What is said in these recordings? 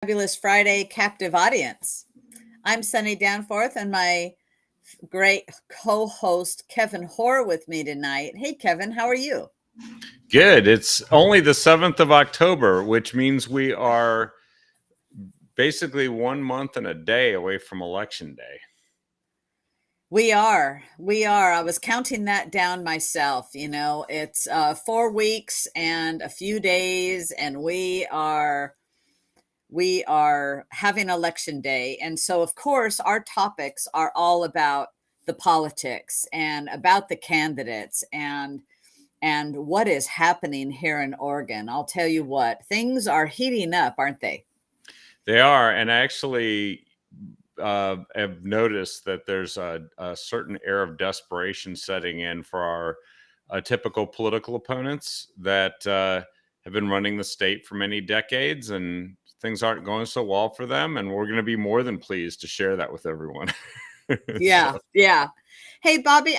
Fabulous Friday captive audience. I'm Sunny Danforth and my great co-host Kevin Hoare with me tonight. Hey Kevin, how are you? Good. It's only the 7th of October, which means we are basically 1 month and a day away from Election Day. We are. We are. I was counting that down myself. It's 4 weeks and a few days, and we are having election day. And so, of course, our topics are all about the politics and about the candidates and what is happening here in Oregon. I'll tell you what, things are heating up, aren't they? They are, and I actually have noticed that there's a certain air of desperation setting in for our typical political opponents that have been running the state for many decades, and things aren't going so well for them. And we're going to be more than pleased to share that with everyone. Yeah, yeah. Hey, Bobby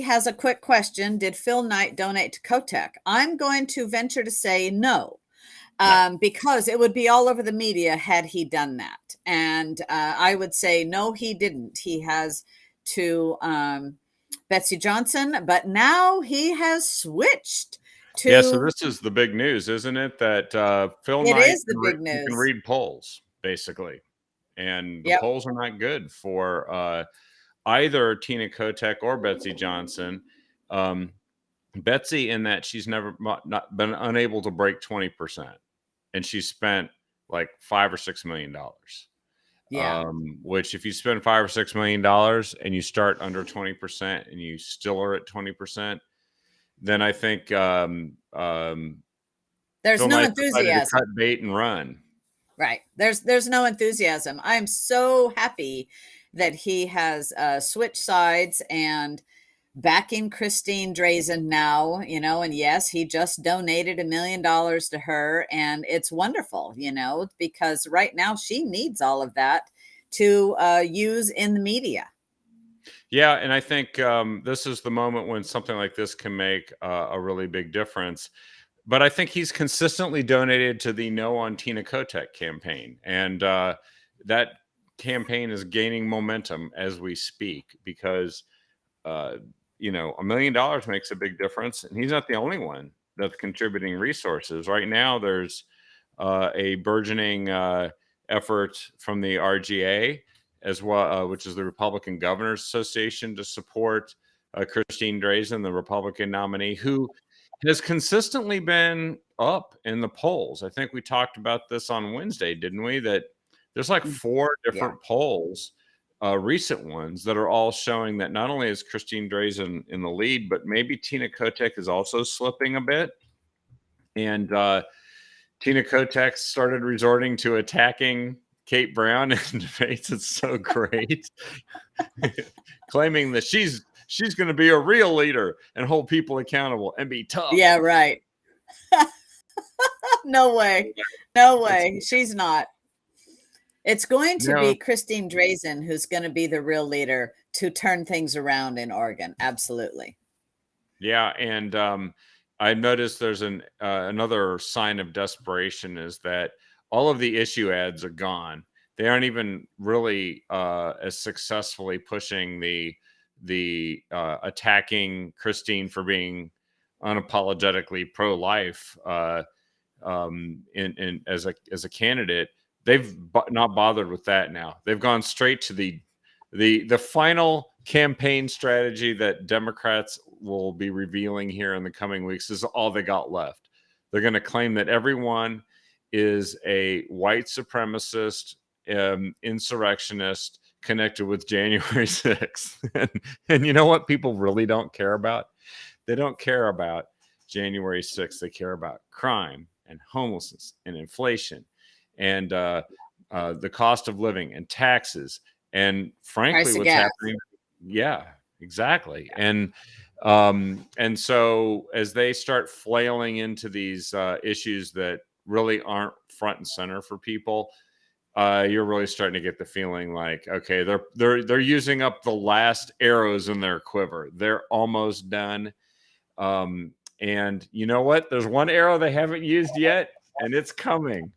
has a quick question. Did Phil Knight donate to Kotek? I'm going to venture to say no. Because it would be all over the media had he done that. And I would say, no, he didn't. He has to Betsy Johnson, but now he has switched to. Yeah, so this is the big news, isn't it? That Phil It Knight is the big can news. read polls, basically. And the Yep. polls are not good for either Tina Kotek or Betsy Johnson. Betsy, in that she's never not been unable to break 20%. And she spent like $5 or $6 million. Yeah. Which if you spend $5 or $6 million and you start under 20% and you still are at 20%, then I think There's Phil no Knight decided to enthusiasm. cut bait and run. Right. There's no enthusiasm. I'm so happy that he has switched sides and backing Christine Drazen now, and yes, he just donated $1 million to her, and it's wonderful, because right now she needs all of that to use in the media. Yeah, and I think this is the moment when something like this can make a really big difference. But I think he's consistently donated to the No on Tina Kotek campaign. And that campaign is gaining momentum as we speak because, $1 million makes a big difference. And he's not the only one that's contributing resources. Right now, there's a burgeoning effort from the RGA as well, which is the Republican Governors Association, to support Christine Drazen, the Republican nominee, who has consistently been up in the polls. I think we talked about this on Wednesday, didn't we? That there's like 4 different polls, recent ones, that are all showing that not only is Christine Drazen in the lead, but maybe Tina Kotek is also slipping a bit. And Tina Kotek started resorting to attacking Kate Brown in debates. It's so great. Claiming that she's going to be a real leader and hold people accountable and be tough. Yeah, right. No way. No way. She's not. It's going to be Christine Drazen who's going to be the real leader to turn things around in Oregon. Absolutely. Yeah, and I noticed there's another sign of desperation is that all of the issue ads are gone. They aren't even really as successfully pushing the attacking Christine for being unapologetically pro-life in as a candidate. They've not bothered with that now. They've gone straight to the final campaign strategy that Democrats will be revealing here in the coming weeks. Is all they got left. They're going to claim that everyone is a white supremacist, insurrectionist connected with January 6th. And you know what people really don't care about? They don't care about January 6th. They care about crime and homelessness and inflation and the cost of living and taxes. And frankly, what's happening? Yeah, exactly. And so as they start flailing into these issues that really aren't front and center for people, you're really starting to get the feeling like, okay, they're using up the last arrows in their quiver. They're almost done. And you know what? There's one arrow they haven't used yet, and it's coming.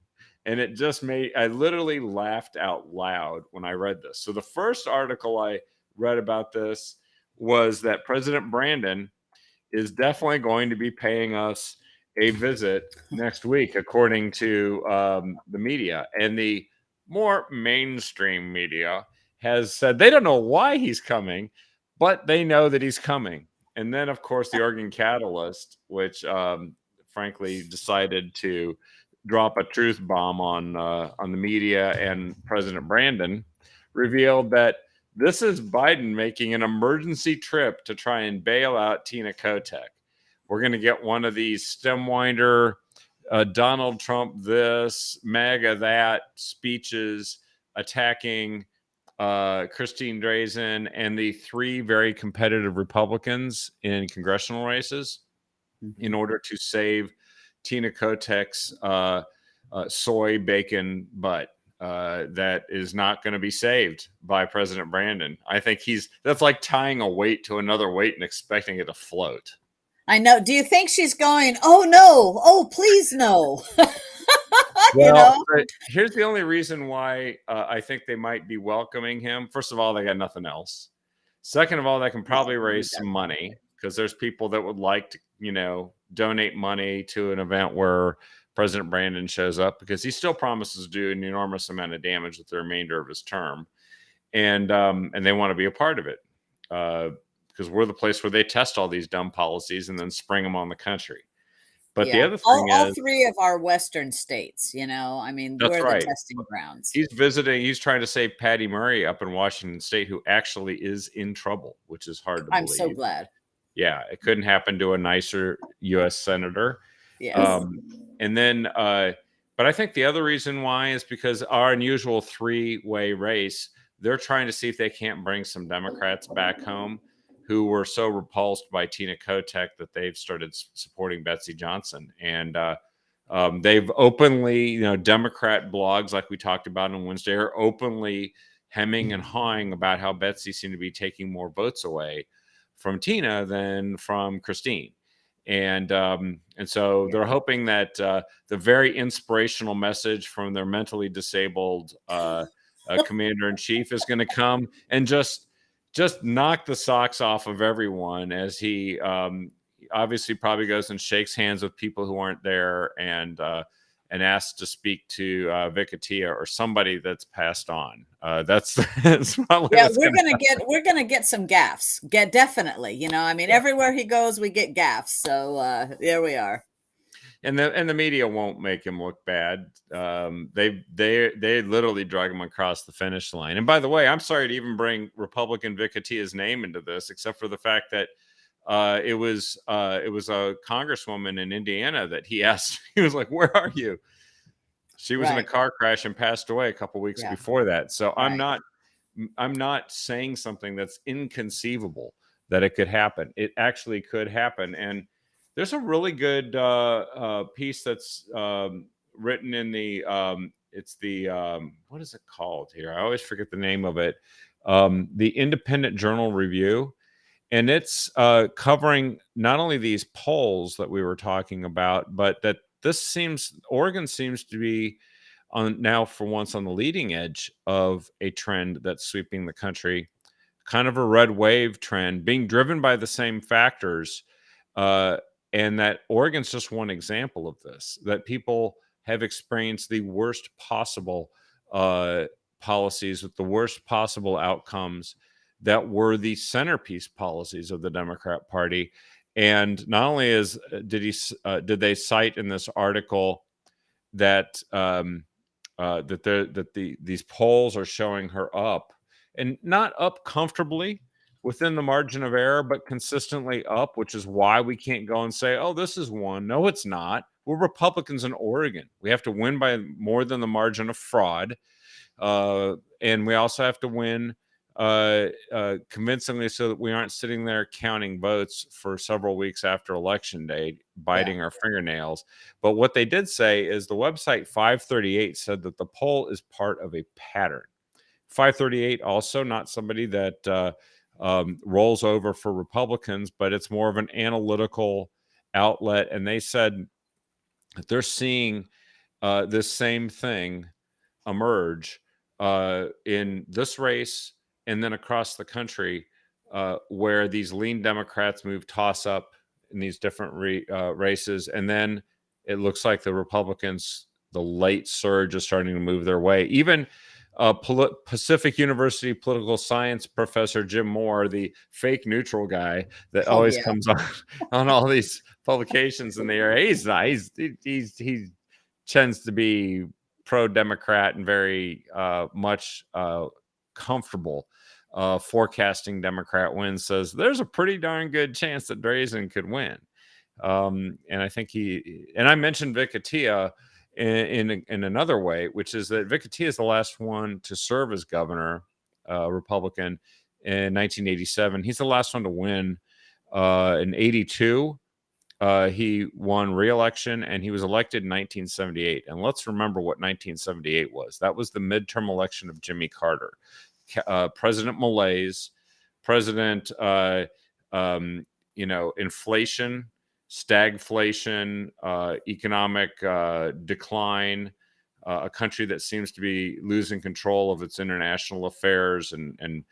And it just I literally laughed out loud when I read this. So the first article I read about this was that President Brandon is definitely going to be paying us a visit next week, according to the media. And the more mainstream media has said they don't know why he's coming, but they know that he's coming. And then, of course, the Oregon Catalyst, which frankly decided to drop a truth bomb on the media and President Brandon, revealed that this is Biden making an emergency trip to try and bail out Tina Kotek. We're going to get one of these stem winder, Donald Trump this, MAGA that speeches attacking Christine Drazan and the three very competitive Republicans in congressional races in order to save Tina Kotek's soy bacon butt. That is not going to be saved by President Brandon. I think that's like tying a weight to another weight and expecting it to float. I know. Do you think she's going, oh no, oh please no? Well, but here's the only reason why I think they might be welcoming him. First of all, they got nothing else. Second of all, they can probably raise some money because there's people that would like to, donate money to an event where President Brandon shows up, because he still promises to do an enormous amount of damage with the remainder of his term. And they want to be a part of it because we're the place where they test all these dumb policies and then spring them on the country. But the other thing is, all three of our Western states, we're the testing grounds. He's visiting. He's trying to save Patty Murray up in Washington State, who actually is in trouble, which is hard to believe. I'm so glad. Yeah, it couldn't happen to a nicer U.S. senator. Yes. And then, but I think the other reason why is because our unusual three-way race, they're trying to see if they can't bring some Democrats back home who were so repulsed by Tina Kotek that they've started supporting Betsy Johnson. And they've openly, Democrat blogs, like we talked about on Wednesday, are openly hemming and hawing about how Betsy seemed to be taking more votes away from Tina than from Christine. And so they're hoping that the very inspirational message from their mentally disabled commander-in-chief is going to come and just knock the socks off of everyone as he obviously probably goes and shakes hands with people who aren't there and asks to speak to Vicatia or somebody that's passed on. That's probably we're gonna get some gaffes. Definitely. Everywhere he goes, we get gaffes. So there we are. And the media won't make him look bad. They literally drag him across the finish line. And by the way, I'm sorry to even bring Republican Vicatia's name into this, except for the fact that it was a congresswoman in Indiana that he asked. He was like, "Where are you?" She was in a car crash and passed away a couple weeks before that. So I'm not saying something that's inconceivable that it could happen. It actually could happen. And there's a really good piece that's written in the what is it called here? I always forget the name of it. The Independent Journal Review. And it's covering not only these polls that we were talking about, but that Oregon seems to be now for once on the leading edge of a trend that's sweeping the country, kind of a red wave trend being driven by the same factors. And that Oregon's just one example of this, that people have experienced the worst possible policies with the worst possible outcomes that were the centerpiece policies of the Democrat Party. And not only did they cite in this article that these polls are showing her up, and not up comfortably within the margin of error, but consistently up, which is why we can't go and say, oh, this is one. No, it's not. We're Republicans in Oregon. We have to win by more than the margin of fraud. And we also have to win convincingly so that we aren't sitting there counting votes for several weeks after election day, biting our fingernails. But what they did say is the website 538 said that the poll is part of a pattern. 538 also not somebody that rolls over for Republicans, but it's more of an analytical outlet. And they said that they're seeing this same thing emerge in this race and then across the country, where these lean Democrats move toss up in these different races, and then it looks like the Republicans, the late surge, is starting to move their way. Even Pacific University political science professor Jim Moore, the fake neutral guy that Oh always yeah. comes on all these publications in the area, he's nice. He tends to be pro-Democrat and very much comfortable forecasting Democrat wins. Says there's a pretty darn good chance that Drazen could win. And I think I mentioned Vic Atiyeh in another way, which is that Vic Atiyeh is the last one to serve as governor, Republican, in 1987. He's the last one to win in 82. He won re-election, and he was elected in 1978. And let's remember what 1978 was. That was the midterm election of Jimmy Carter. President malaise, President, inflation, stagflation, economic decline, a country that seems to be losing control of its international affairs, and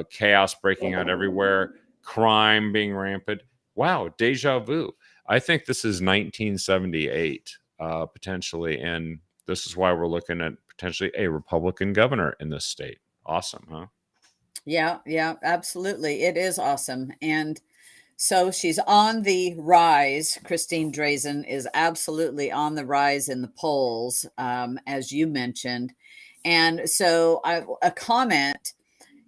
chaos breaking out everywhere, crime being rampant. Wow, deja vu. I think this is 1978, potentially, and this is why we're looking at potentially a Republican governor in this state. Awesome, huh? Yeah, absolutely. It is awesome. And so she's on the rise. Christine Drazen is absolutely on the rise in the polls, as you mentioned. And so a comment,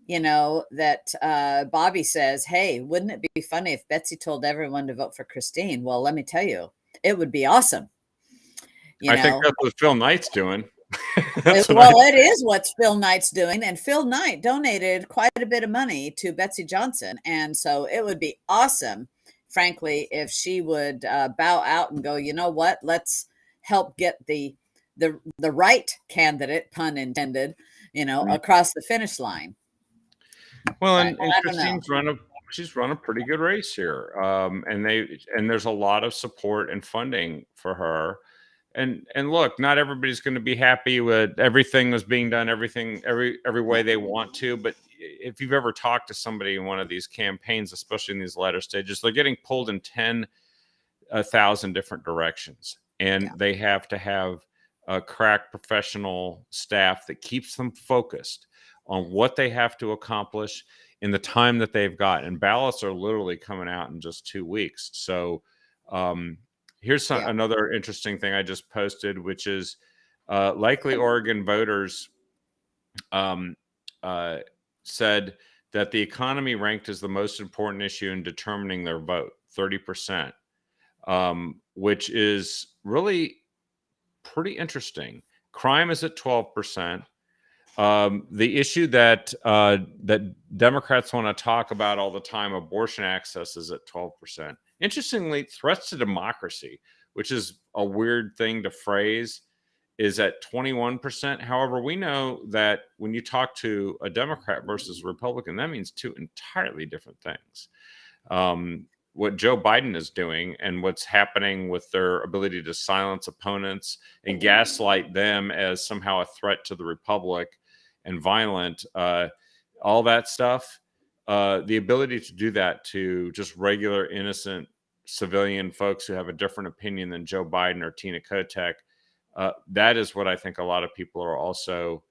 that Bobby says, hey, wouldn't it be funny if Betsy told everyone to vote for Christine? Well, let me tell you, it would be awesome. I think that's what Phil Knight's doing. It is what Phil Knight's doing. And Phil Knight donated quite a bit of money to Betsy Johnson. And so it would be awesome, frankly, if she would bow out and go, you know what, let's help get the right candidate, pun intended, across the finish line. Well, and Christine's she's run a pretty good race here. And there's a lot of support and funding for her. And look, not everybody's going to be happy with everything that's being done, every way they want to. But if you've ever talked to somebody in one of these campaigns, especially in these latter stages, they're getting pulled in 10,000 different directions, and they have to have a crack professional staff that keeps them focused on what they have to accomplish in the time that they've got. And ballots are literally coming out in just 2 weeks. So, here's another interesting thing I just posted, which is likely Oregon voters said that the economy ranked as the most important issue in determining their vote, 30%, which is really pretty interesting. Crime is at 12%. The issue that Democrats want to talk about all the time, abortion access, is at 12%. Interestingly, threats to democracy, which is a weird thing to phrase, is at 21%. However, we know that when you talk to a Democrat versus a Republican, that means two entirely different things. What Joe Biden is doing and what's happening with their ability to silence opponents and gaslight them as somehow a threat to the republic and violent, all that stuff, the ability to do that to just regular, innocent civilian folks who have a different opinion than Joe Biden or Tina Kotek, that is what I think a lot of people are also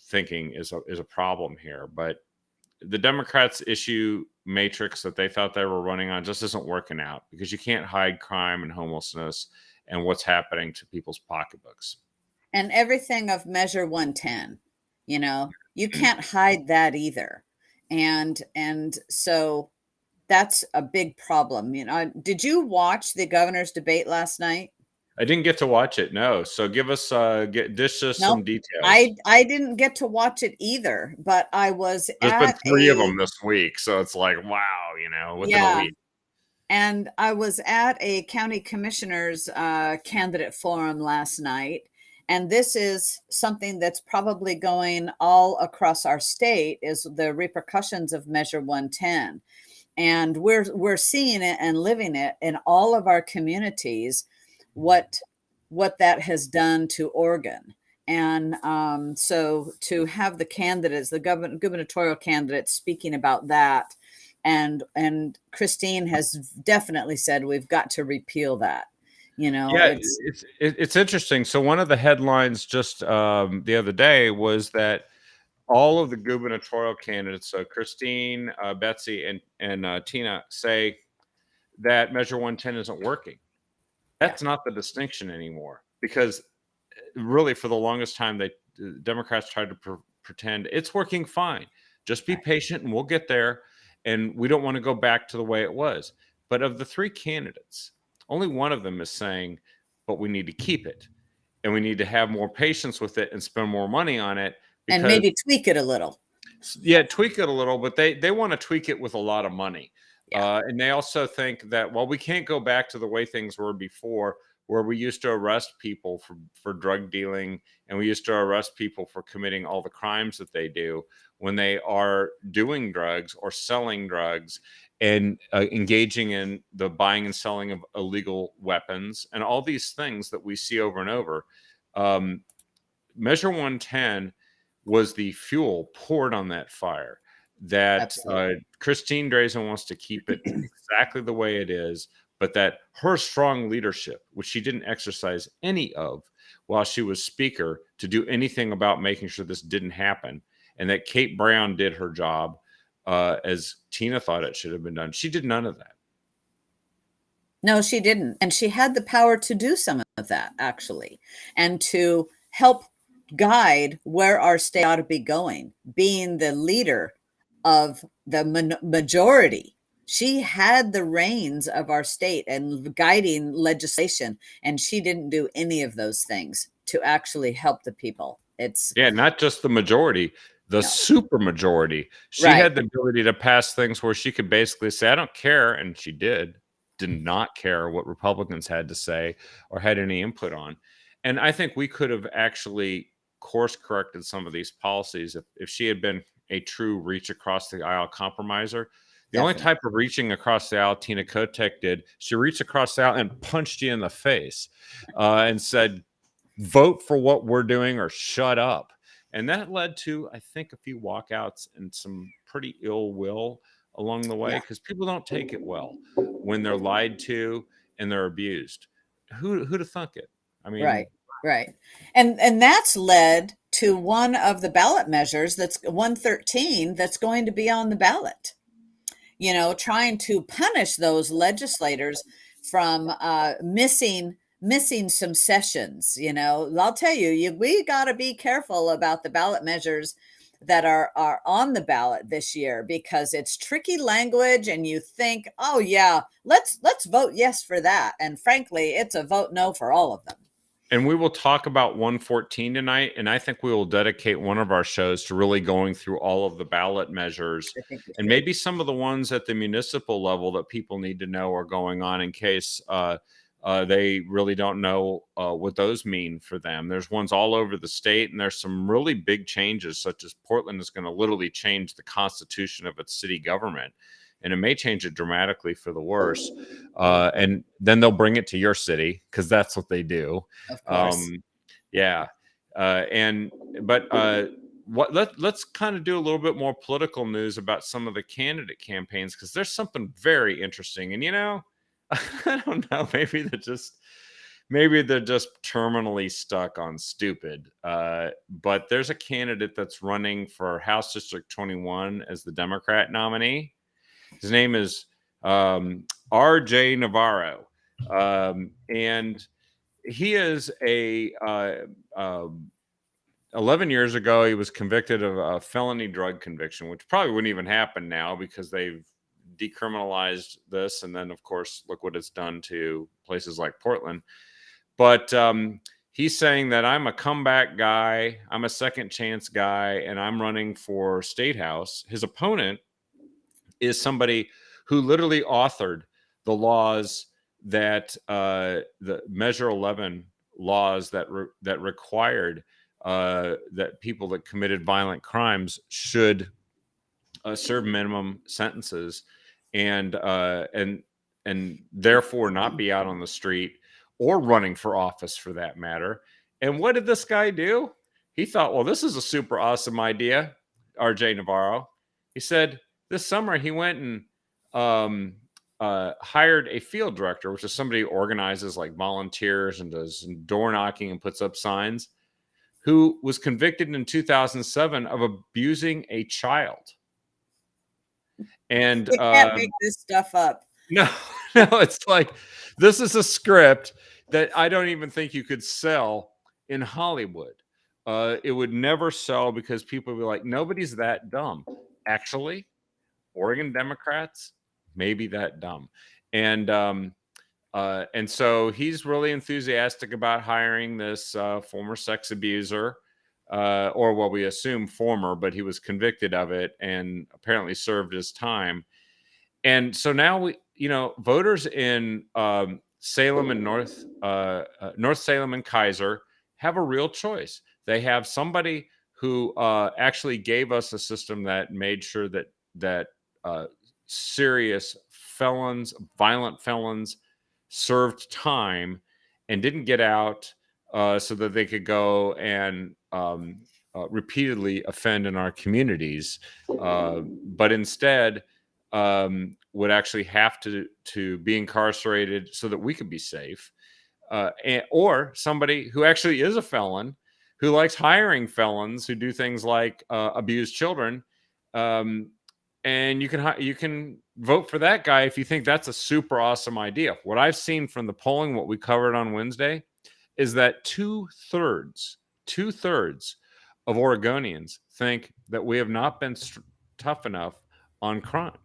thinking is a problem here. But the Democrats' issue matrix that they thought they were running on just isn't working out, because you can't hide crime and homelessness and what's happening to people's pocketbooks. And everything of Measure 110, you can't hide that either. And so that's a big problem. Did you watch the governor's debate last night? I didn't get to watch it. No. So give us some details. I didn't get to watch it either, but I was There's been 3 of them this week. So it's like, wow, within a week. And I was at a county commissioner's candidate forum last night. And this is something that's probably going all across our state, is the repercussions of Measure 110. And we're seeing it and living it in all of our communities, what what that has done to Oregon. And so to have the candidates, the gubernatorial candidates speaking about that, and Christine has definitely said we've got to repeal that. You know, Yeah, it's it's interesting. So one of the headlines just the other day was that all of the gubernatorial candidates, so Christine, Betsy, and Tina, say that Measure 110 isn't working. yeah, That's not the distinction anymore, because really for the longest time the Democrats tried to pretend it's working fine. Just be right. patient and we'll get there. And we don't want to go back to the way it was. But of the three candidates, only one of them is saying, but we need to keep it and we need to have more patience with it and spend more money on it And because maybe tweak it a little. yeah, tweak it a little, but they want to tweak it with a lot of money. Yeah, And they also think that, well, we can't go back to the way things were before, where we used to arrest people for drug dealing, and we used to arrest people for committing all the crimes that they do when they are doing drugs or selling drugs and engaging in the buying and selling of illegal weapons and all these things that we see over and over. Um, Measure 110 was the fuel poured on that fire that absolutely. Christine Drazen wants to keep it exactly the way it is, but that her strong leadership, which she didn't exercise any of while she was speaker to do anything about making sure this didn't happen, and that Kate Brown did her job as Tina thought it should have been done. She did none of that. No, she didn't. And she had the power to do some of that, actually, and to help guide where our state ought to be going, being the leader of the majority. She had the reins of our state and guiding legislation, and she didn't do any of those things to actually help the people. It's Yeah, not just the majority, the no, super majority. She right, had the ability to pass things where she could basically say, I don't care. And she did not care what Republicans had to say or had any input on. And I think we could have actually course corrected some of these policies if she had been a true reach across the aisle compromiser. The only definitely. type of reaching across the aisle Tina Kotek did, she reached across the aisle and punched you in the face and said, vote for what we're doing or shut up. And that led to, I think, a few walkouts and some pretty ill will along the way Yeah, because people don't take it well when they're lied to and they're abused. Who'd have thunk it? I right, mean, right. And that's led to one of the ballot measures, that's 113, that's going to be on the ballot, trying to punish those legislators from missing some sessions. I'll tell you, we got to be careful about the ballot measures that are on the ballot this year, because it's tricky language, and you think, oh yeah, let's vote yes for that, and frankly it's a vote no for all of them. and we will talk about 114 tonight. And I think we will dedicate one of our shows to really going through all of the ballot measures I think we and should. maybe some of the ones at the municipal level that people need to know are going on in case they really don't know what those mean for them. There's ones all over the state, and there's some really big changes, such as Portland is going to literally change the constitution of its city government. And it may change it dramatically for the worse. And then they'll bring it to your city because that's what they do. Of course. Um, yeah. And but let's kind of do a little bit more political news about some of the candidate campaigns, because there's something very interesting. And I don't know, maybe they're just terminally stuck on stupid. But there's a candidate that's running for House District 21 as the Democrat nominee. His name is R.J. Navarro. And he is 11 years ago, he was convicted of a felony drug conviction, which probably wouldn't even happen now because they've decriminalized this. And then, of course, look what it's done to places like Portland. But he's saying that I'm a comeback guy, I'm a second chance guy, and I'm running for state house. His opponent is somebody who literally authored the laws that the Measure 11 laws that required that people that committed violent crimes should serve minimum sentences and and therefore not be out on the street or running for office for that matter. And what did this guy do? He thought, well, this is a super awesome idea, RJ Navarro. He said this summer he went and hired a field director, which is somebody who organizes like volunteers and does door knocking and puts up signs, who was convicted in 2007 of abusing a child. And You can't make this stuff up. no, no, it's like this is a script that I don't even think you could sell in Hollywood. It would never sell because people would be like, nobody's that dumb. Actually, Oregon Democrats may be that dumb. And so he's really enthusiastic about hiring this former sex abuser, or what we assume former, but he was convicted of it and apparently served his time. And so now voters in Salem and North Salem and Kaiser have a real choice. They have somebody who actually gave us a system that made sure that serious felons, violent felons, served time and didn't get out, so that they could go and repeatedly offend in our communities, but instead would actually have to be incarcerated so that we could be safe, or somebody who actually is a felon who likes hiring felons who do things like abuse children, and you can vote for that guy if you think that's a super awesome idea. What I've seen from the polling, what we covered on Wednesday, is that two-thirds of Oregonians think that we have not been tough enough on crime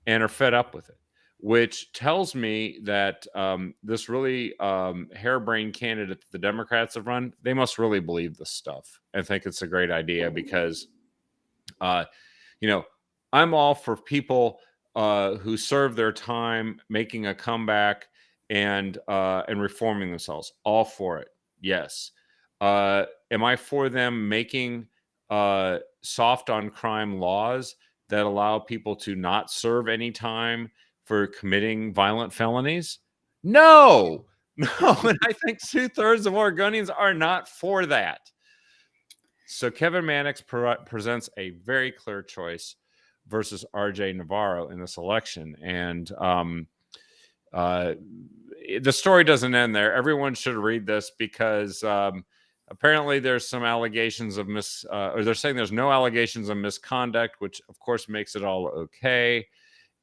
and are fed up with it, which tells me that this really harebrained candidate that the Democrats have run, they must really believe this stuff and think it's a great idea because, I'm all for people who serve their time making a comeback and reforming themselves. All for it. Yes. Am I for them making soft on crime laws that allow people to not serve any time for committing violent felonies? No. And I think 2/3 of Oregonians are not for that. So Kevin Mannix presents a very clear choice versus RJ Navarro in this election. And the story doesn't end there. Everyone should read this because apparently there's some allegations of or they're saying there's no allegations of misconduct, which of course makes it all okay.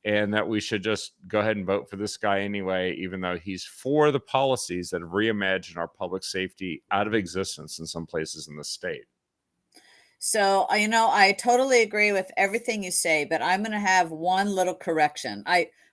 And that we should just go ahead and vote for this guy anyway, even though he's for the policies that have reimagined our public safety out of existence in some places in the state. So, I totally agree with everything you say, but I'm going to have one little correction.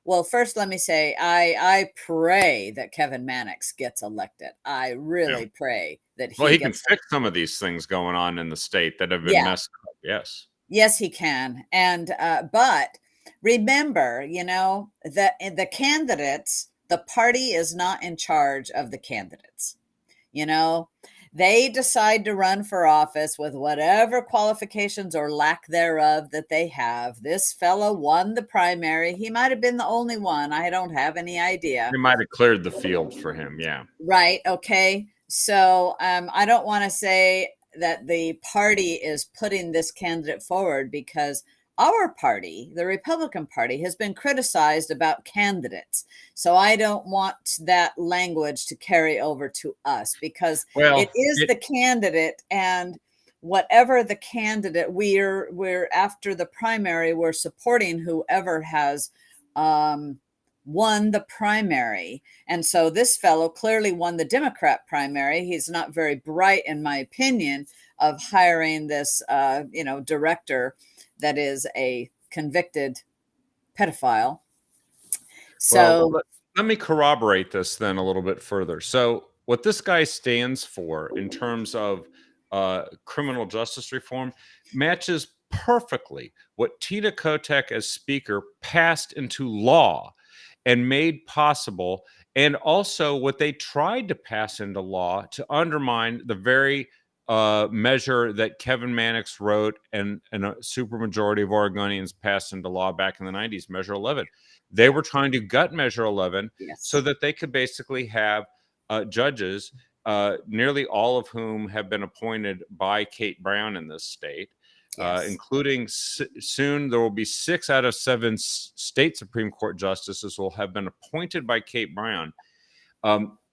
Well, first, let me say, I pray that Kevin Mannix gets elected. I really pray that he can fix some of these things going on in the state that have been messed up. Yes. Yes, he can. And, but remember, that the candidates, the party is not in charge of the candidates. They decide to run for office with whatever qualifications or lack thereof that they have. This fellow won the primary. He might have been the only one. I don't have any idea. They might have cleared the field for him. Yeah. Right. Okay. So I don't want to say that the party is putting this candidate forward because our party, the Republican Party, has been criticized about candidates. So I don't want that language to carry over to us because it is the candidate, and whatever the candidate, we're after the primary, we're supporting whoever has won the primary. And so this fellow clearly won the Democrat primary. He's not very bright, in my opinion, of hiring this director that is a convicted pedophile. So let me corroborate this then a little bit further. So what this guy stands for in terms of criminal justice reform matches perfectly what Tina Kotek as speaker passed into law and made possible, and also what they tried to pass into law to undermine the very measure that Kevin Mannix wrote and a supermajority of Oregonians passed into law back in the 90s, Measure 11. They were trying to gut Measure 11 so that they could basically have judges, nearly all of whom have been appointed by Kate Brown in this state, including soon there will be 6 out of 7 state Supreme Court justices will have been appointed by Kate Brown.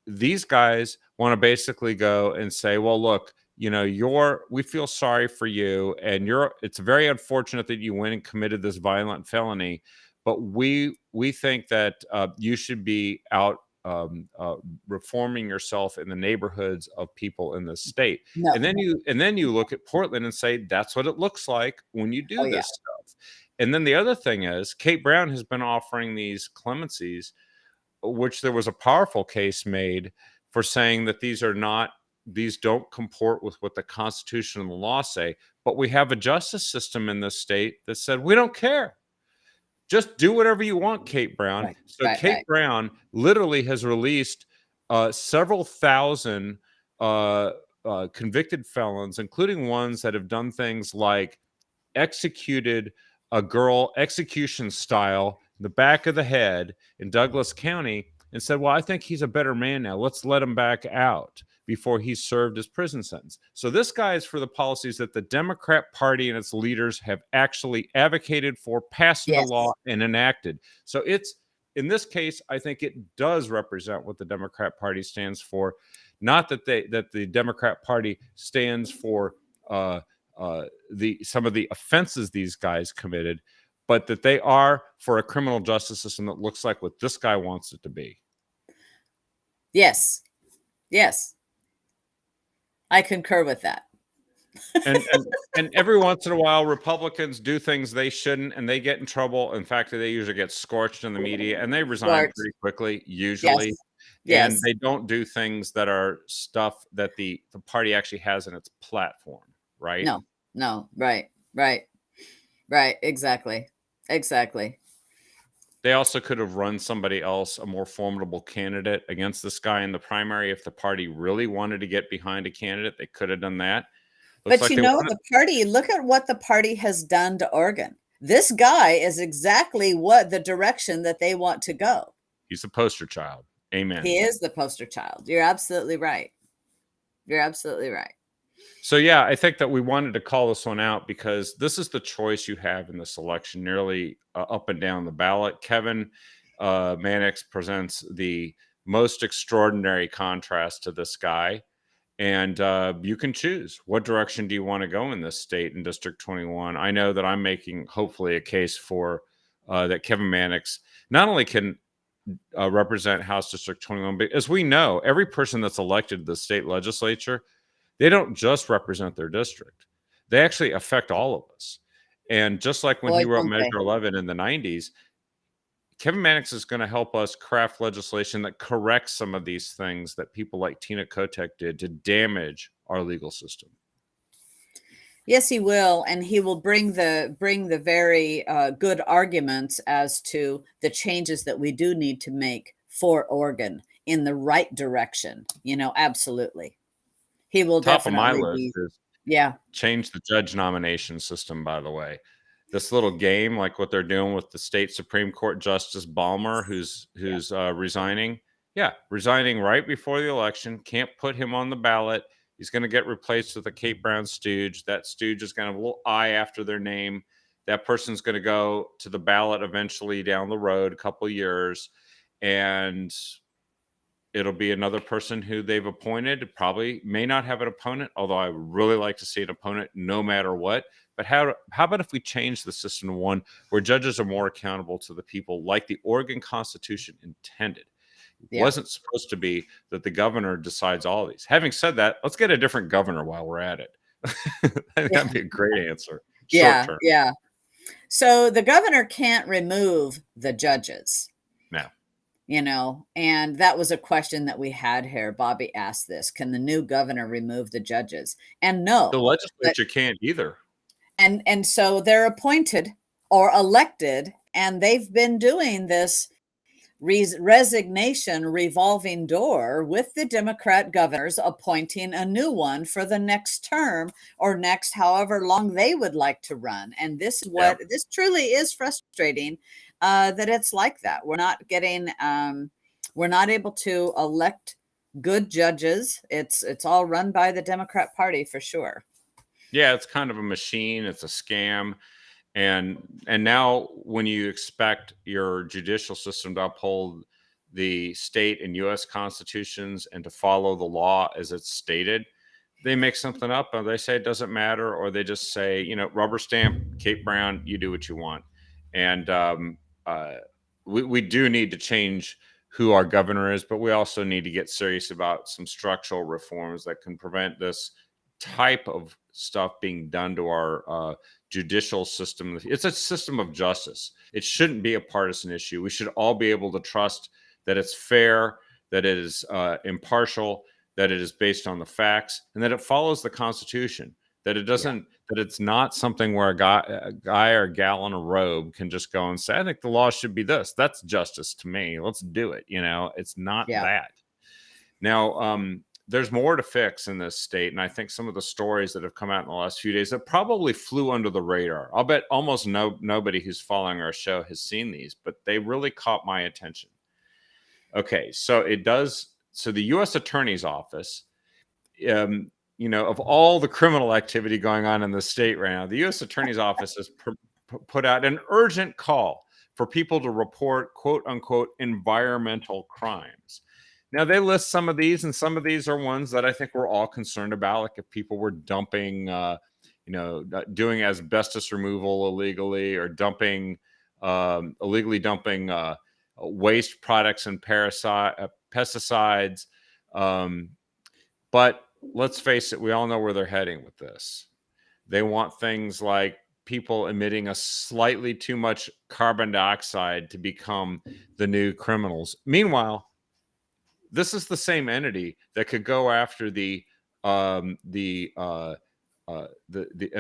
These guys want to basically go and say, well, look, we feel sorry for you, and it's very unfortunate that you went and committed this violent felony, but we think that you should be out reforming yourself in the neighborhoods of people in this state. No. And then you look at Portland and say, that's what it looks like when you do this stuff. And then the other thing is, Kate Brown has been offering these clemencies, which there was a powerful case made for saying that these don't comport with what the Constitution and the law say. But we have a justice system in this state that said, we don't care. Just do whatever you want, Kate Brown. Kate Brown literally has released several thousand convicted felons, including ones that have done things like executed a girl execution style in the back of the head in Douglas County, and said, well, I think he's a better man now. Let's let him back out before he served his prison sentence. So this guy is for the policies that the Democrat Party and its leaders have actually advocated for, passed into law, and enacted. So in this case, I think it does represent what the Democrat Party stands for. Not that the Democrat Party stands for some of the offenses these guys committed, but that they are for a criminal justice system that looks like what this guy wants it to be. Yes. I concur with that. and every once in a while, Republicans do things they shouldn't, and they get in trouble. In fact, they usually get scorched in the media, and they resign pretty quickly, usually. Yes. And they don't do things that are stuff that the party actually has in its platform, right? No. Right. Exactly. They also could have run somebody else, a more formidable candidate, against this guy in the primary. If the party really wanted to get behind a candidate, they could have done that. But the party, look at what the party has done to Oregon. This guy is exactly what the direction that they want to go. He's the poster child. Amen. He is the poster child. You're absolutely right. So, yeah, I think that we wanted to call this one out because this is the choice you have in this election, nearly up and down the ballot. Kevin Mannix presents the most extraordinary contrast to this guy. And you can choose. What direction do you want to go in this state in District 21? I know that I'm making, hopefully, a case for that Kevin Mannix not only can represent House District 21, but as we know, every person that's elected to the state legislature, they don't just represent their district. They actually affect all of us. And just like when he wrote Measure 11 in the 90s, Kevin Mannix is going to help us craft legislation that corrects some of these things that people like Tina Kotek did to damage our legal system. Yes, he will, and he will bring the very good arguments as to the changes that we do need to make for Oregon in the right direction. Absolutely. He will Top definitely of my list is change the judge nomination system, by the way. This little game, like what they're doing with the state Supreme Court Justice Balmer, who's resigning. Yeah, resigning right before the election. Can't put him on the ballot. He's going to get replaced with a Kate Brown stooge. That stooge is going to have a little I after their name. That person's going to go to the ballot eventually down the road, a couple of years. And it'll be another person who they've appointed. Probably may not have an opponent, although I would really like to see an opponent no matter what. But how about if we change the system to one where judges are more accountable to the people like the Oregon Constitution intended? It wasn't supposed to be that the governor decides all these. Having said that, let's get a different governor while we're at it. That'd be a great answer. Short term. Yeah. So the governor can't remove the judges. No. And that was a question that we had here. Bobby asked this: can the new governor remove the judges? And no, the legislature can't either. And so they're appointed or elected, and they've been doing this resignation revolving door with the Democrat governors appointing a new one for the next term or next however long they would like to run. And this truly is frustrating that it's like that. We're not able to elect good judges. It's all run by the Democrat Party for sure. Yeah, it's kind of a machine. It's a scam. And now when you expect your judicial system to uphold the state and US constitutions and to follow the law as it's stated, they make something up and they say it doesn't matter, or they just say, rubber stamp, Kate Brown, you do what you want. And uh, we do need to change who our governor is, but we also need to get serious about some structural reforms that can prevent this type of stuff being done to our judicial system. It's a system of justice. It shouldn't be a partisan issue. We should all be able to trust that it's fair, that it is impartial, that it is based on the facts, and that it follows the Constitution. That it Yeah. doesn't. That it's not something where a guy or a gal in a robe can just go and say, "I think the law should be this." That's justice to me. Let's do it. It's not Yeah. that. Now, there's more to fix in this state. And I think some of the stories that have come out in the last few days that probably flew under the radar. I'll bet almost nobody who's following our show has seen these, but they really caught my attention. Okay, so it does. So the U.S. Attorney's Office, of all the criminal activity going on in the state right now, the U.S. Attorney's Office has put out an urgent call for people to report "quote unquote" environmental crimes. Now they list some of these, and some of these are ones that I think we're all concerned about, like if people were dumping, doing asbestos removal illegally, or illegally dumping waste products and pesticides. But let's face it, we all know where they're heading with this. They want things like people emitting a slightly too much carbon dioxide to become the new criminals. Meanwhile, this is the same entity that could go after an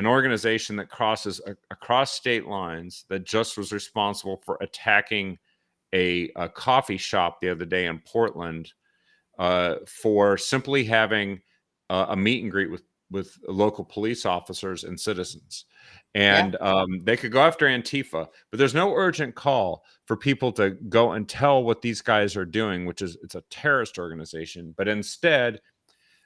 organization that crosses across state lines, that just was responsible for attacking a coffee shop the other day in Portland for simply having a meet and greet with local police officers and citizens. Yeah. And they could go after Antifa, but there's no urgent call for people to go and tell what these guys are doing, which is it's a terrorist organization. But instead,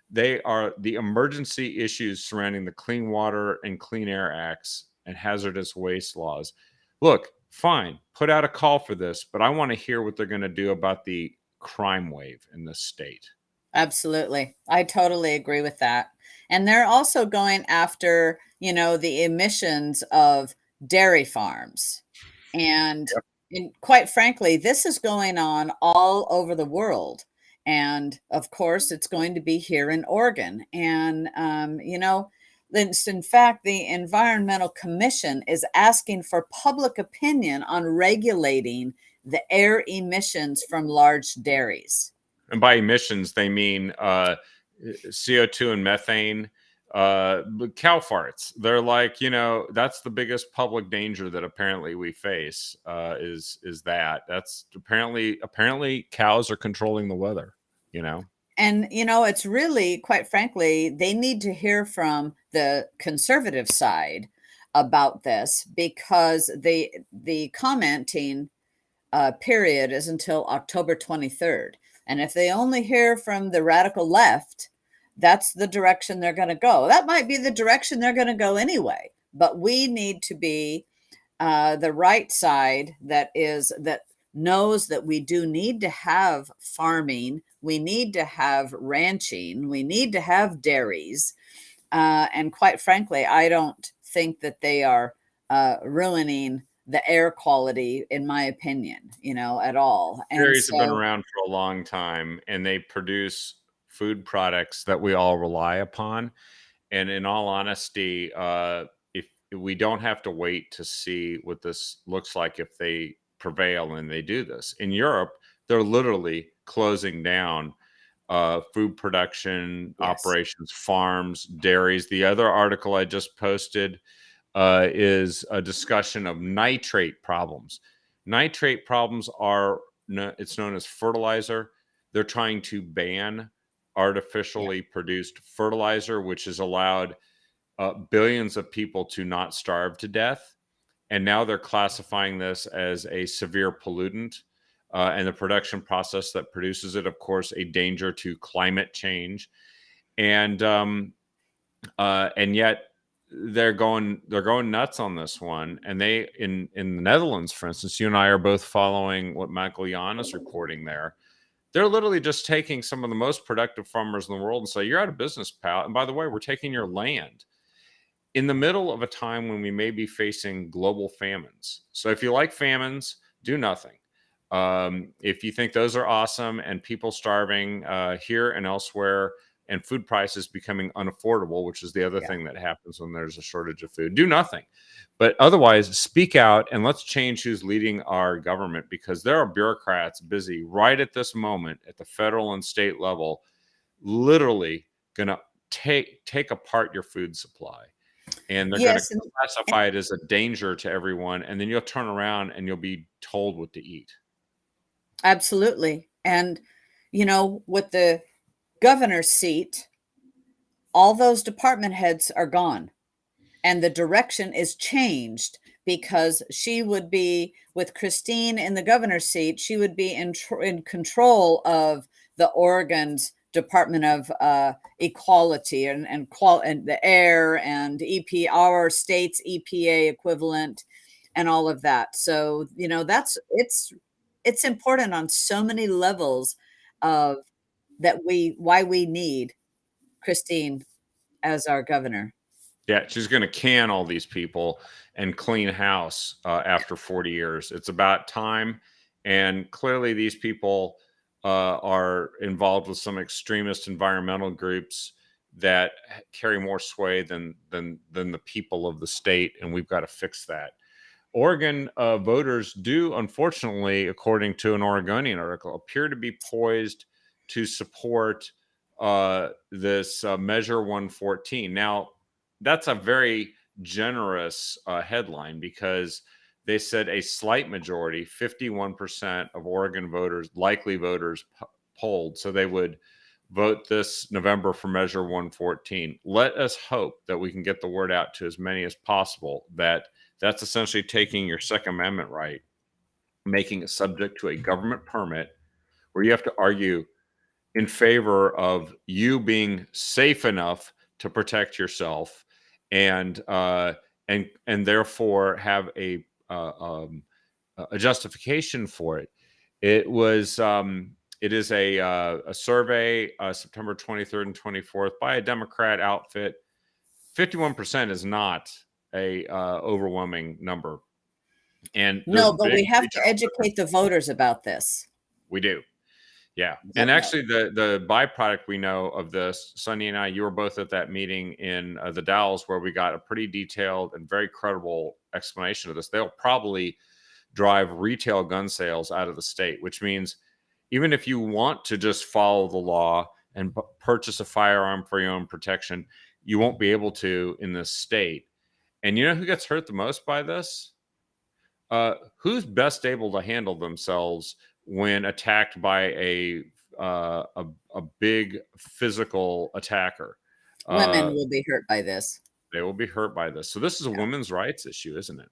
they are the emergency issues surrounding the Clean Water and Clean Air Acts and hazardous waste laws. Look, fine, put out a call for this, but I want to hear what they're going to do about the crime wave in this state. Absolutely. I totally agree with that. And they're also going after, the emissions of dairy farms. And, Yep. and quite frankly, this is going on all over the world. And of course, it's going to be here in Oregon. And, in fact, the Environmental Commission is asking for public opinion on regulating the air emissions from large dairies. And by emissions, they mean CO2 and methane, cow farts. They're like, that's the biggest public danger that apparently we face, is that. That's apparently cows are controlling the weather. And, it's really, quite frankly, they need to hear from the conservative side about this, because the commenting period is until October 23rd. And if they only hear from the radical left, that's the direction they're going to go. That might be the direction they're going to go anyway. But we need to be the right side that knows that we do need to have farming, we need to have ranching, we need to have dairies. And quite frankly, I don't think that they are ruining the air quality, in my opinion, at all. And Dairies have been so, around for a long time, and they produce food products that we all rely upon. And in all honesty, if we don't have to wait to see what this looks like if they prevail and they do this. In Europe, they're literally closing down food production yes, operations, farms, dairies. The other article I just posted is a discussion of nitrate problems. Nitrate problems it's known as fertilizer. They're trying to ban yeah, artificially produced fertilizer, which has allowed billions of people to not starve to death. And now they're classifying this as a severe pollutant. and the production process that produces it. Of course, a danger to climate change, and yet they're going nuts on this one. And they in the Netherlands, for instance, you and I are both following what Michael Jan is reporting there. They're literally just taking some of the most productive farmers in the world and say, "You're out of business, pal. And by the way, we're taking your land." In the middle of a time when we may be facing global famines. So if you like famines, do nothing. If you think those are awesome and people starving here and elsewhere and food prices becoming unaffordable, which is the other Yeah. thing that happens when there's a shortage of food, do nothing. But otherwise, speak out and let's change who's leading our government, because there are bureaucrats busy right at this moment at the federal and state level, literally going to take apart your food supply. And they're going to Yes, and classify it as a danger to everyone. And then you'll turn around and you'll be told what to eat. absolutely. And, with the governor's seat, all those department heads are gone and the direction is changed, because she would be with Christine in the governor's seat. She would be in control of the Oregon's Department of Equality and the air and our state's EPA equivalent and all of that. So, it's important on so many levels of why we need Christine as our governor. Yeah, she's going to can all these people and clean house after 40 years. It's about time. And clearly, these people are involved with some extremist environmental groups that carry more sway than the people of the state. And we've got to fix that. Oregon voters do, unfortunately, according to an Oregonian article, appear to be poised to support this Measure 114. Now, that's a very generous headline, because they said a slight majority, 51% of Oregon voters, likely voters, polled. So they would vote this November for Measure 114. Let us hope that we can get the word out to as many as possible that that's essentially taking your Second Amendment right, making it subject to a government permit where you have to argue in favor of you being safe enough to protect yourself, and therefore have a justification for it. It is a survey September 23rd and 24th by a Democrat outfit. 51% is not a overwhelming number, and there's No, but big we have to regional educate the voters about this. we do. Yeah. And Definitely. actually, the byproduct we know of this, Sunny and I, you were both at that meeting in the Dalles, where we got a pretty detailed and very credible explanation of this. They'll probably drive retail gun sales out of the state, which means even if you want to just follow the law and purchase a firearm for your own protection, you won't be able to in this state. And you know who gets hurt the most by this? Who's best able to handle themselves when attacked by a big physical attacker? Women will be hurt by this. They will be hurt by this. So this is a Yeah. women's rights issue, isn't it?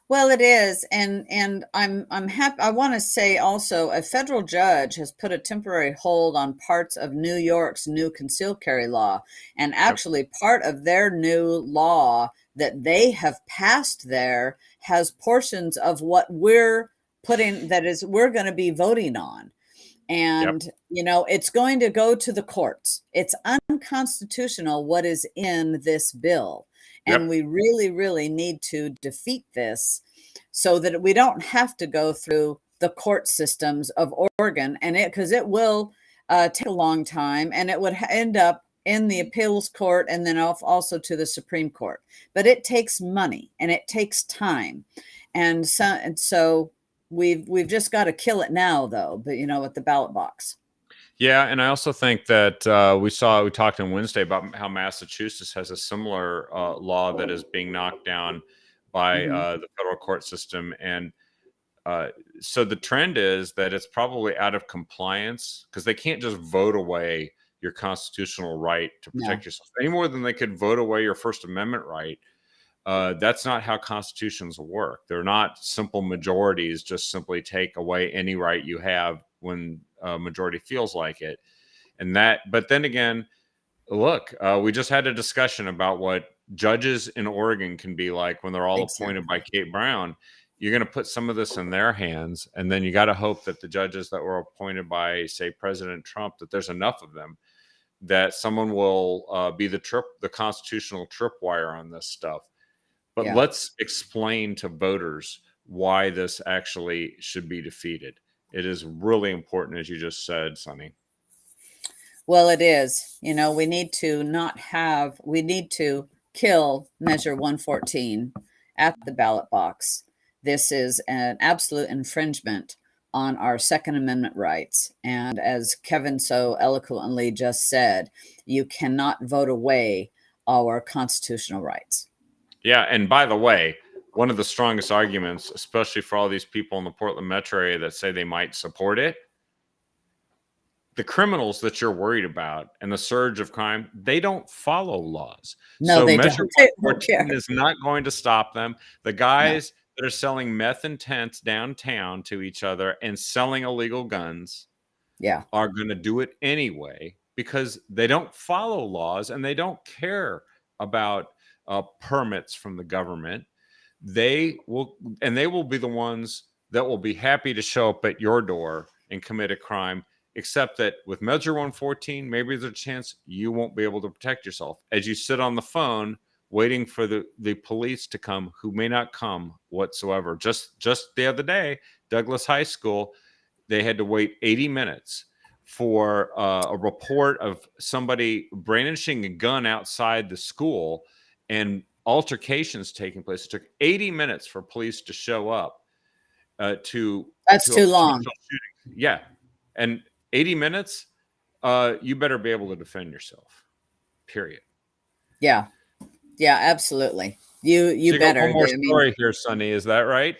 Well, it is, and I'm happy. I want to say also, a federal judge has put a temporary hold on parts of New York's new concealed carry law, and actually part of their new law that they have passed there has portions of what we're going to be voting on. And, it's going to go to the courts. It's unconstitutional what is in this bill. And Yep. we really, really need to defeat this so that we don't have to go through the court systems of Oregon. And because it will take a long time, and it would end up in the appeals court and then also to the Supreme Court. But it takes money and it takes time. And so we've just got to kill it now, though, but with the ballot box. Yeah, and I also think that we talked on Wednesday about how Massachusetts has a similar law that is being knocked down by the federal court system. And so the trend is that it's probably out of compliance, because they can't just vote away your constitutional right to protect yourself any more than they could vote away your First Amendment right. That's not how constitutions work. They're not simple majorities, just simply take away any right you have when a majority feels like it. But then again, look, we just had a discussion about what judges in Oregon can be like when they're all appointed by Kate Brown. You're going to put some of this in their hands, and then you got to hope that the judges that were appointed by, say, President Trump, that there's enough of them that someone will be the constitutional tripwire on this stuff. But let's explain to voters why this actually should be defeated. It is really important, as you just said, Sonny. Well, it is. You know, we need to kill Measure 114 at the ballot box. This is an absolute infringement on our Second Amendment rights. And as Kevin so eloquently just said, you cannot vote away our constitutional rights. Yeah. And by the way, one of the strongest arguments, especially for all these people in the Portland metro area that say they might support it, the criminals that you're worried about and the surge of crime, they don't follow laws. No, they Measure don't. 114 is not going to stop them. The guys that are selling meth and tents downtown to each other and selling illegal guns are going to do it anyway because they don't follow laws and they don't care about permits from the government. They will be the ones that will be happy to show up at your door and commit a crime. Except that with Measure 114, maybe there's a chance you won't be able to protect yourself as you sit on the phone waiting for the police to come, who may not come whatsoever. Just the other day, Douglas High School, they had to wait 80 minutes for a report of somebody brandishing a gun outside the school and altercations taking place. It took 80 minutes for police to show up That's too long. Yeah. And 80 minutes, you better be able to defend yourself, period. Yeah, absolutely. You better. One more story here, Sonny. Is that right?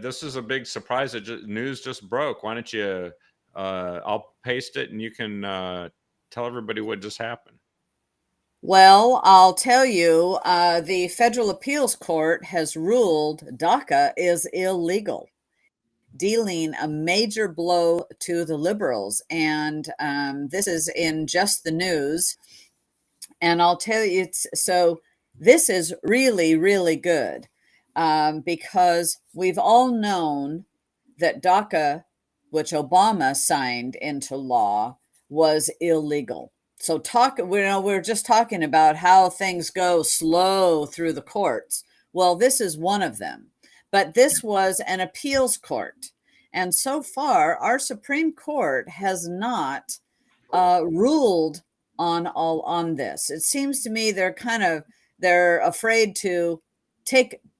This is a big surprise. News just broke. Why don't you, I'll paste it and you can tell everybody what just happened. Well, I'll tell you, the Federal Appeals Court has ruled DACA is illegal, dealing a major blow to the liberals. And this is in Just the News. And I'll tell you, this is really, really good because we've all known that DACA, which Obama signed into law, was illegal. So we're just talking about how things go slow through the courts. Well, this is one of them. But this was an appeals court. And so far, our Supreme Court has not ruled on this. It seems to me they're afraid to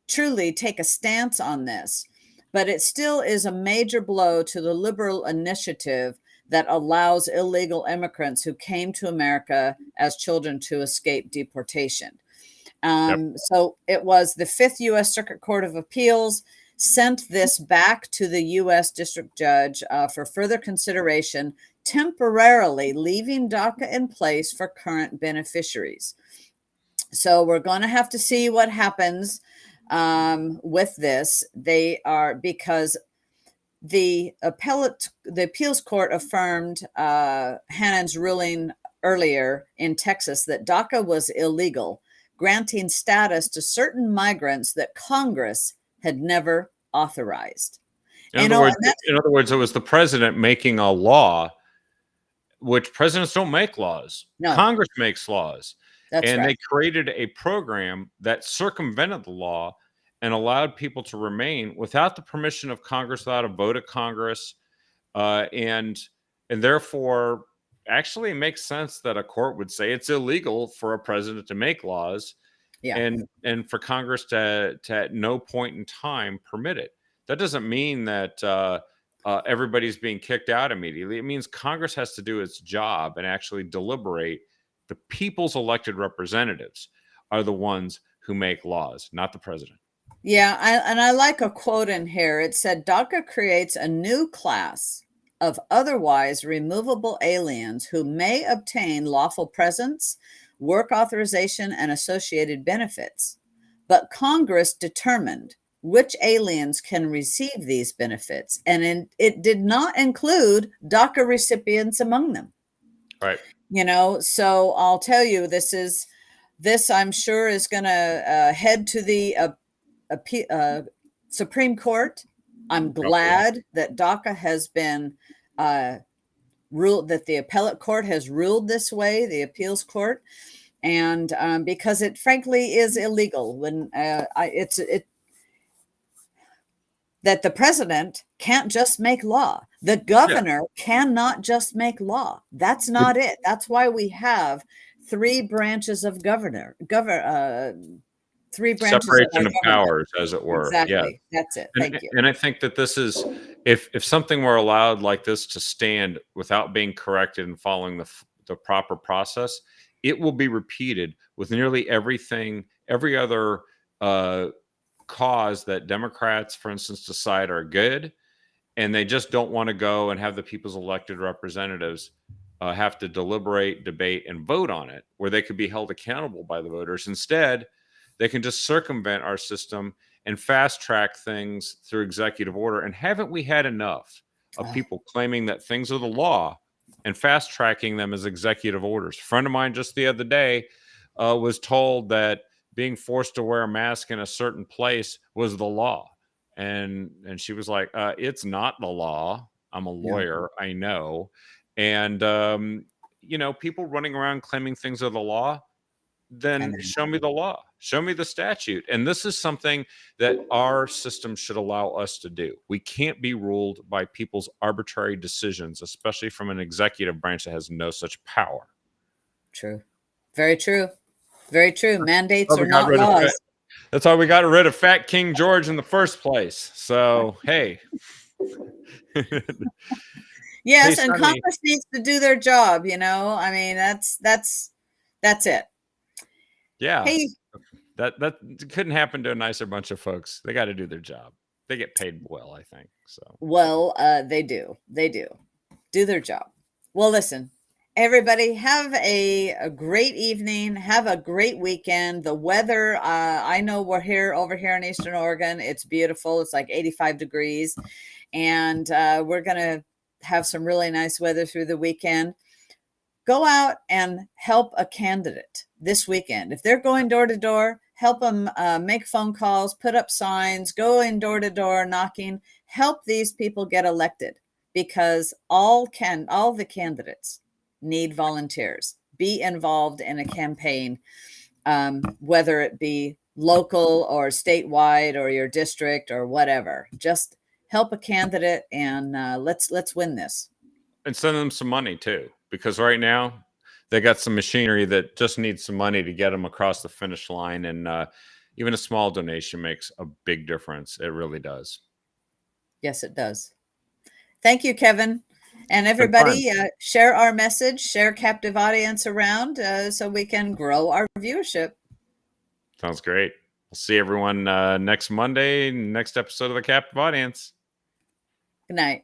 truly take a stance on this. But it still is a major blow to the liberal initiative that allows illegal immigrants who came to America as children to escape deportation. So it was the 5th U.S. Circuit Court of Appeals sent this back to the U.S. District Judge for further consideration, temporarily leaving DACA in place for current beneficiaries. So we're going to have to see what happens with this. Because the appeals court affirmed Hannon's ruling earlier in Texas that DACA was illegal, granting status to certain migrants that Congress had never authorized. In other words, it was the president making a law, which presidents don't make laws. No. Congress makes laws. That's right. They created a program that circumvented the law and allowed people to remain without the permission of Congress, without a vote of Congress. And therefore, actually, it makes sense that a court would say it's illegal for a president to make laws. And for Congress to at no point in time permit it. That doesn't mean that everybody's being kicked out immediately. It means Congress has to do its job and actually deliberate. The people's elected representatives are the ones who make laws, not the president. Yeah, I like a quote in here. It said, DACA creates a new class of otherwise removable aliens who may obtain lawful presence, work authorization, and associated benefits, but Congress determined which aliens can receive these benefits, and it did not include DACA recipients among them. Right. So I'll tell you, this I'm sure is going to head to the Supreme Court. I'm glad that DACA has been ruled, that the appellate court has ruled this way, the appeals court, and because it frankly is illegal when that the president can't just make law. The governor cannot just make law. That's not it. That's why we have three branches of three branches separation of government. powers, as it were. Exactly. Yeah. That's it. Thank you. And I think that this is, if something were allowed like this to stand without being corrected and following the proper process, it will be repeated with nearly every other cause that Democrats, for instance, decide are good, and they just don't want to go and have the people's elected representatives have to deliberate, debate, and vote on it, where they could be held accountable by the voters. Instead, they can just circumvent our system and fast track things through executive order. And haven't we had enough of people claiming that things are the law and fast tracking them as executive orders? A friend of mine just the other day was told that being forced to wear a mask in a certain place was the law. And she was like, it's not the law. I'm a lawyer. Yeah. I know. And, people running around claiming things are the law, then show me the law, show me the statute. And this is something that our system should allow us to do. We can't be ruled by people's arbitrary decisions, especially from an executive branch that has no such power. True. Very true. Very true. Mandates are not laws. That's why we got rid of Fat King George in the first place. So, hey. Yes, and Congress needs to do their job, I mean, that's it. Yeah. Hey, that couldn't happen to a nicer bunch of folks. They got to do their job. They get paid well, I think. So. Well, they do. They do their job. Well, listen, everybody, have a great evening. Have a great weekend. The weather, I know we're over here in Eastern Oregon. It's beautiful. It's like 85 degrees. And we're going to have some really nice weather through the weekend. Go out and help a candidate this weekend. If they're going door to door, help them make phone calls, put up signs, go in door to door knocking, help these people get elected, because all the candidates need volunteers. Be involved in a campaign, whether it be local or statewide or your district or whatever. Just help a candidate, and let's win this. And send them some money too, because right now they got some machinery that just needs some money to get them across the finish line. And even a small donation makes a big difference. It really does. Yes, it does. Thank you, Kevin. And everybody, share our message, share Captive Audience around so we can grow our viewership. Sounds great. We'll see everyone next Monday, next episode of the Captive Audience. Good night.